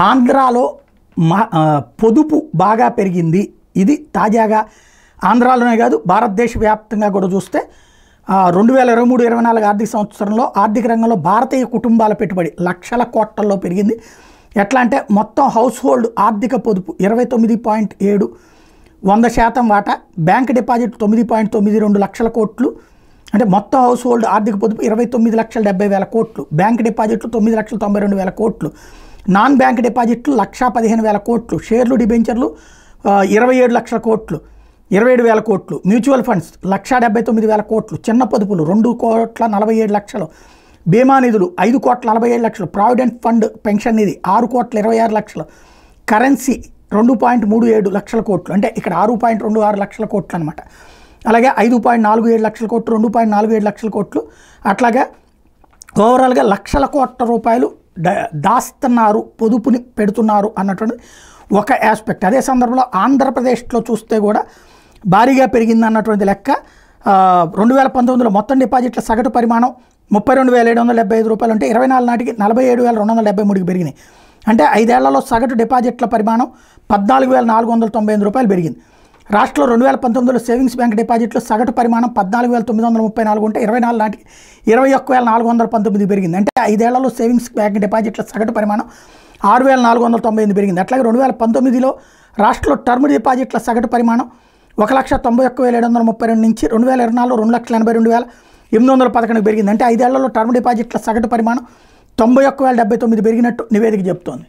ఆంధ్రాలో పొదుపు బాగా పెరిగింది. ఇది తాజాగా ఆంధ్రాలోనే కాదు భారతదేశ వ్యాప్తంగా కూడా చూస్తే 2023-24 ఆర్థిక సంవత్సరంలో ఆర్థిక రంగంలో భారతీయ కుటుంబాల పెట్టుబడి లక్షల కోట్లలో పెరిగింది. ఎట్లా అంటే మొత్తం హౌస్ హోల్డ్ ఆర్థిక పొదుపు 29.7 100% వాటా, బ్యాంక్ డిపాజిట్ 9.92 లక్షల కోట్లు. అంటే మొత్తం హౌస్ హోల్డ్ ఆర్థిక పొదుపు 29,70,000 కోట్లు, బ్యాంక్ డిపాజిట్లు 9,92,000 కోట్లు, నాన్ బ్యాంక్ డిపాజిట్లు 1,15,000 కోట్లు, షేర్లు డిబెంచర్లు 27 లక్షల కోట్లు, 27,000 కోట్లు, మ్యూచువల్ ఫండ్స్ 1,79,000 కోట్లు, చిన్న పొదుపులు 2,47 లక్షలు, బీమా నిధులు 5,47 లక్షలు, ప్రావిడెంట్ ఫండ్ పెన్షన్ నిధి 6,26 లక్షలు, కరెన్సీ 2.37 లక్షల కోట్లు, అంటే ఇక్కడ 6.26 లక్షల కోట్లు అనమాట. అలాగే 5.47 లక్షల కోట్లు, 2.47 లక్షల కోట్లు. అట్లాగే ఓవరాల్గా లక్షల కోట్ల రూపాయలు దాస్తున్నారు, పొదుపుని పెడుతున్నారు అన్నటువంటి ఒక ఆస్పెక్ట్. అదే సందర్భంలో ఆంధ్రప్రదేశ్లో చూస్తే కూడా భారీగా పెరిగింది అన్నటువంటి లెక్క. 2019లో మొత్తం డిపాజిట్ల సగటు పరిమాణం 32,775 రూపాయలు ఉంటే 24 నాటికి 47,273కి పెరిగినాయి. అంటే 5 ఏళ్లలో సగటు డిపాజిట్ల పరిమాణం 14,498 రూపాయలు పెరిగింది. రాష్ట్రంలో 2019లో సేవింగ్స్ బ్యాంక్ డిపాజిట్లు సగటు పరిమాణం 14,934 ఉంటే 24 నాటికి 21,419 పెరిగింది. అంటే 5 ఏళ్లలో సేవింగ్స్ బ్యాంక్ డిపాజిట్ల సగటు పరిమాణం 6,498 పెరిగింది. అట్లాగే 2019లో రాష్ట్రంలో టర్మ్ డిపాజిట్ల సగటు పరిమాణం 1,91,732 నుంచి 2024లో 2,82,811 పెరిగింది. అంటే 5 ఏళ్లలో టర్మ్ డిపాజిట్ల సగటు పరిమాణం 91,079 పెరిగినట్టు నివేదిక చెబుతోంది.